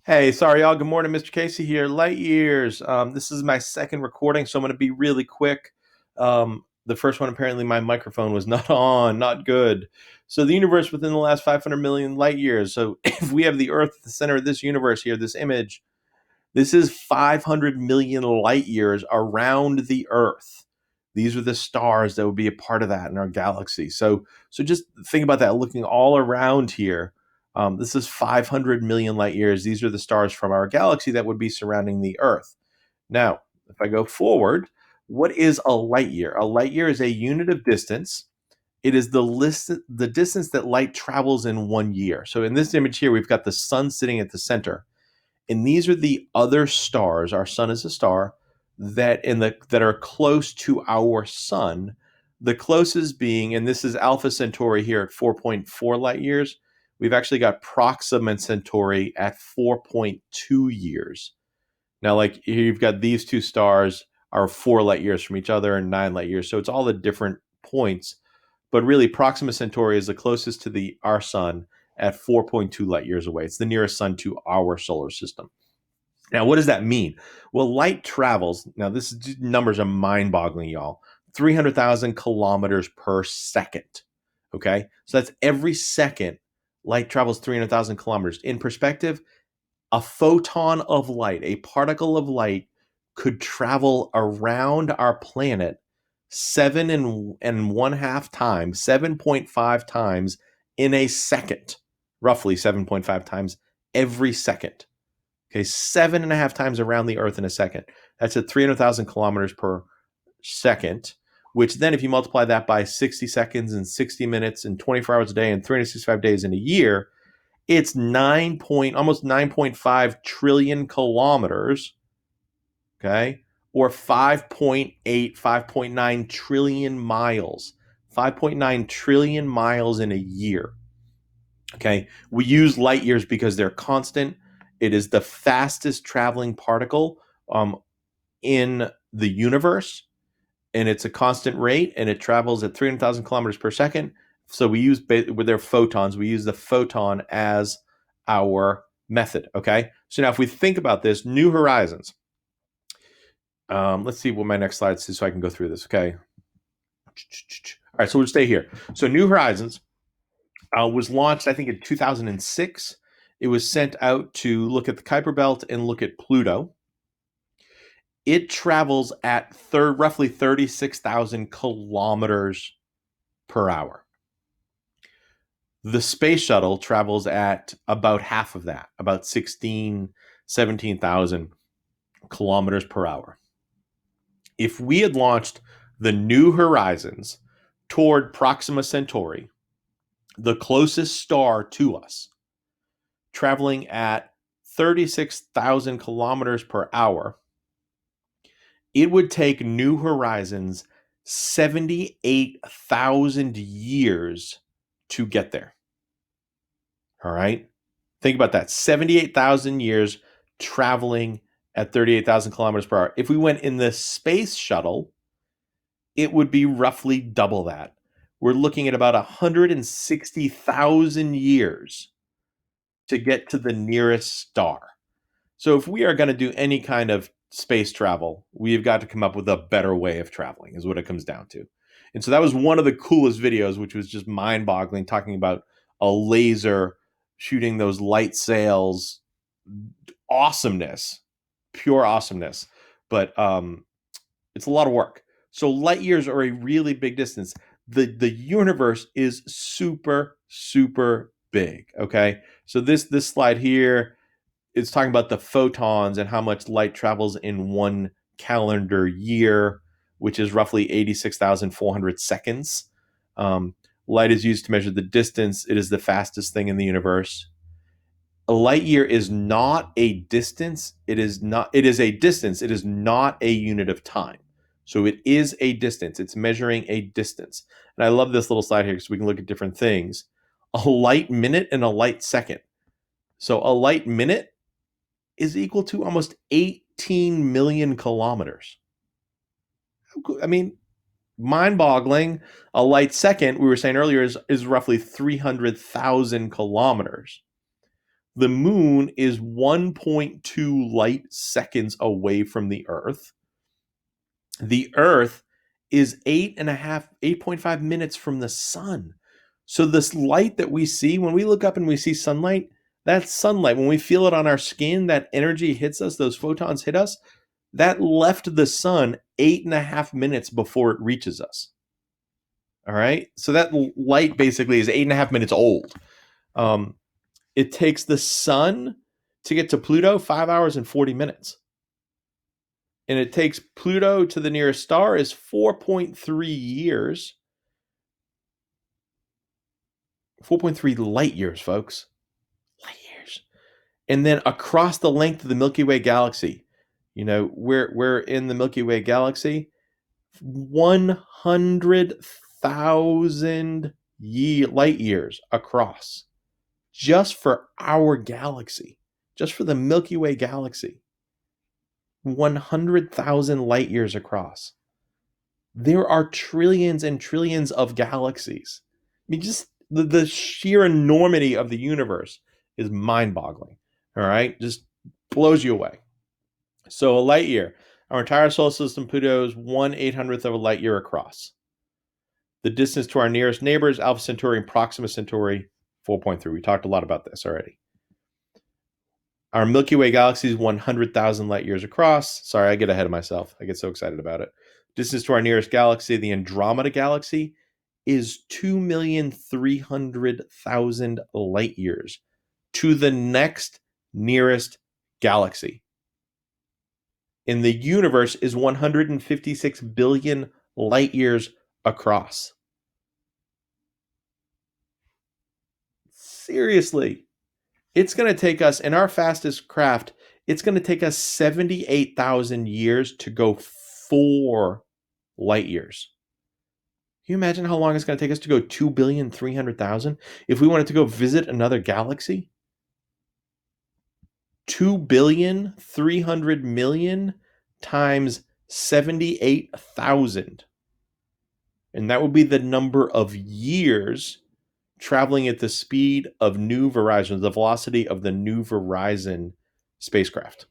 Hey, sorry, y'all. Good morning, Mr. Casey here. Light years. This is my second recording, so I'm going to be really quick. The first one, apparently, my microphone was not on, not good. So, the universe within the last 500 million light years. So, if we have the Earth at the center of this universe here, this image, this is 500 million light years around the Earth. These are the stars that would be a part of that in our galaxy. So just think about that. Looking all around here, this is 500 million light years. These are the stars from our galaxy that would be surrounding the Earth. Now, if I go forward, what is a light year? A light year is a unit of distance. It is the distance that light travels in 1 year. So in this image here, we've got the sun sitting at the center. And these are the other stars. Our sun is a star that are close to our sun. The closest being, and this is Alpha Centauri here at 4.4 light years. We've actually got Proxima Centauri at 4.2 years. Now, like here, you've got these two stars are 4 light years from each other and 9 light years. So it's all the different points. But really, Proxima Centauri is the closest to our sun at 4.2 light years away. It's the nearest sun to our solar system. Now, what does that mean? Well, light travels. Now, numbers are mind-boggling, y'all. 300,000 kilometers per second. Okay, so that's every second light travels 300,000 kilometers. In perspective, a photon of light, a particle of light, could travel around our planet 7.5 times, 7.5 times in a second, roughly 7.5 times every second. Okay, 7.5 times around the Earth in a second. That's at 300,000 kilometers per second, which then if you multiply that by 60 seconds and 60 minutes and 24 hours a day and 365 days in a year, it's almost 9.5 trillion kilometers, okay, or 5.9 trillion miles. 5.9 trillion miles in a year. Okay, we use light years because they're constant. It is the fastest traveling particle in the universe, and it's a constant rate, and it travels at 300,000 kilometers per second. So with their photons, we use the photon as our method. Okay, so now if we think about this, New Horizons. Let's see what my next slide says so I can go through this. Okay. All right, so we'll stay here. So New Horizons was launched, I think, in 2006. It was sent out to look at the Kuiper Belt and look at Pluto. It travels at roughly 36,000 kilometers per hour. The space shuttle travels at about half of that, about 17,000 kilometers per hour. If we had launched the New Horizons toward Proxima Centauri, the closest star to us, traveling at 36,000 kilometers per hour, it would take New Horizons 78,000 years to get there. All right? Think about that. 78,000 years traveling at 38,000 kilometers per hour. If we went in the space shuttle, it would be roughly double that. We're looking at about 160,000 years to get to the nearest star. So if we are going to do any kind of space travel, we've got to come up with a better way of traveling, is what it comes down to. And so that was one of the coolest videos, which was just mind-boggling, talking about a laser shooting those light sails. Awesomeness, pure awesomeness. But it's a lot of work. So light years are a really big distance. The universe is super, super big. Okay. So this slide here, it's talking about the photons and how much light travels in 1 calendar year, which is roughly 86,400 seconds. Light is used to measure the distance. It is the fastest thing in the universe. A light year is not a distance. It is a distance. It is not a unit of time. So it is a distance. It's measuring a distance. And I love this little slide here because we can look at different things. A light minute and a light second. So a light minute is equal to almost 18 million kilometers. I mean, mind-boggling. A light second, we were saying earlier, is roughly 300,000 kilometers. The moon is 1.2 light seconds away from the Earth. The Earth is 8.5 minutes from the sun. So this light that we see, when we look up and we see sunlight, that's sunlight. When we feel it on our skin, that energy hits us, those photons hit us, that left the sun 8.5 minutes before it reaches us. All right. So that light basically is 8.5 minutes old. It takes the sun to get to Pluto 5 hours and 40 minutes. And it takes Pluto to the nearest star is 4.3 years. 4.3 light years, folks. Light years. And then across the length of the Milky Way galaxy, we're in the Milky Way galaxy, 100,000 light years across, just for our galaxy, just for the Milky Way galaxy. 100,000 light years across. There are trillions and trillions of galaxies. I mean, just the sheer enormity of the universe is mind-boggling. All right, just blows you away. So a light year, our entire solar system, Pluto is 1/800th of a light year across. The distance to our nearest neighbors, Alpha Centauri and Proxima Centauri, 4.3. We talked a lot about this already. Our Milky Way galaxy is 100,000 light years across. Sorry, I get ahead of myself. I get so excited about it. Distance to our nearest galaxy, the Andromeda galaxy, is 2,300,000 light years to the next nearest galaxy. And the universe is 156 billion light years across. Seriously. It's going to take us, in our fastest craft, it's going to take us 78,000 years to go 4 light years. Can you imagine how long it's going to take us to go 2,300,000? If we wanted to go visit another galaxy? 2,300,000,000 times 78,000. And that would be the number of years traveling at the speed of New Horizons, the velocity of the New Horizon spacecraft.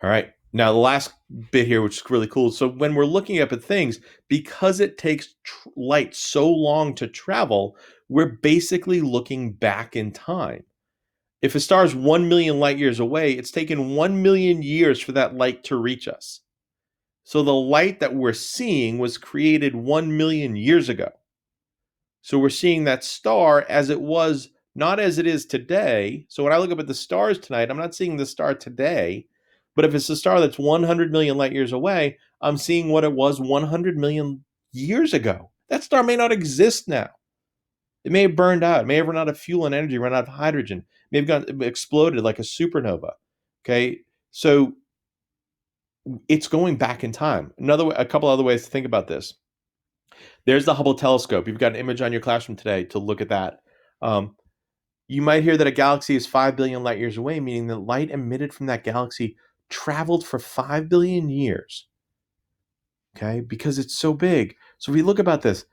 All right. Now, the last bit here, which is really cool. So when we're looking up at things, because it takes light so long to travel, we're basically looking back in time. If a star is 1 million light years away, it's taken 1 million years for that light to reach us. So the light that we're seeing was created 1 million years ago. So we're seeing that star as it was, not as it is today. So when I look up at the stars tonight, I'm not seeing the star today. But if it's a star that's 100 million light years away, I'm seeing what it was 100 million years ago. That star may not exist now. It may have burned out. It may have run out of fuel and energy, run out of hydrogen. It may have exploded like a supernova. Okay, so it's going back in time. A couple other ways to think about this. There's the Hubble telescope. You've got an image on your classroom today to look at that. You might hear that a galaxy is 5 billion light years away, meaning that light emitted from that galaxy traveled for 5 billion years. Okay, because it's so big. So if we look about this,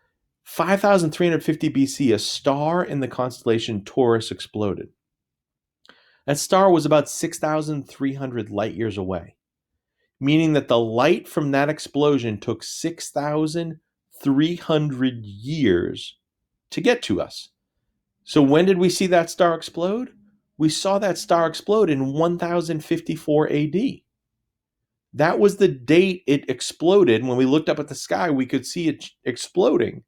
5,350 BC, a star in the constellation Taurus exploded. That star was about 6,300 light years away, meaning that the light from that explosion took 6,300 years to get to us. So when did we see that star explode? We saw that star explode in 1054 AD. That was the date it exploded. When we looked up at the sky, we could see it exploding.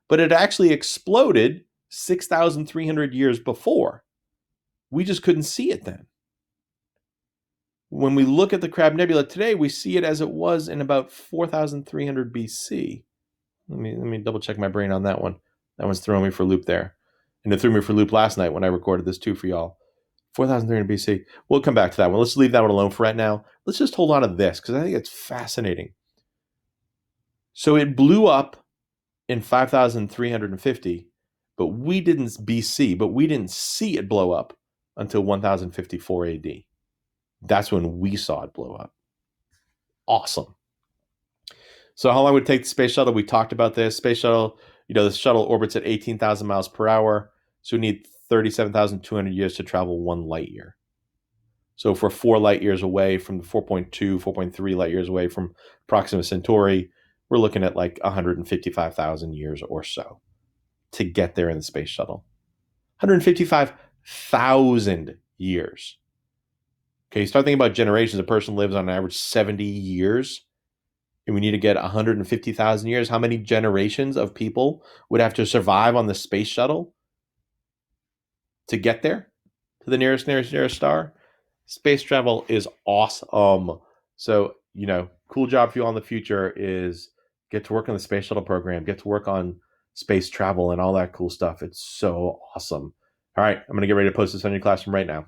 But it actually exploded 6,300 years before. We just couldn't see it then. When we look at the Crab Nebula today, we see it as it was in about 4,300 BC. Let me double check my brain on that one. That one's throwing me for a loop there. And it threw me for a loop last night when I recorded this too for y'all. 4,300 BC. We'll come back to that one. Let's leave that one alone for right now. Let's just hold on to this because I think it's fascinating. So it blew up in 5,350, but we didn't see it blow up until 1054 AD. That's when we saw it blow up. Awesome. So how long would it take the space shuttle? We talked about this. Space shuttle, the shuttle orbits at 18,000 miles per hour. So we need 37,200 years to travel 1 light year. So if we're 4 light years away from the 4.2, 4.3 light years away from Proxima Centauri, we're looking at like 155,000 years or so to get there in the space shuttle. 155,000 years. Okay, you start thinking about generations. A person lives on average 70 years, and we need to get 150,000 years. How many generations of people would have to survive on the space shuttle to get there to the nearest star? Space travel is awesome. So, cool job for you all in the future is get to work on the space shuttle program, get to work on space travel and all that cool stuff. It's so awesome. All right, I'm going to get ready to post this on your classroom right now.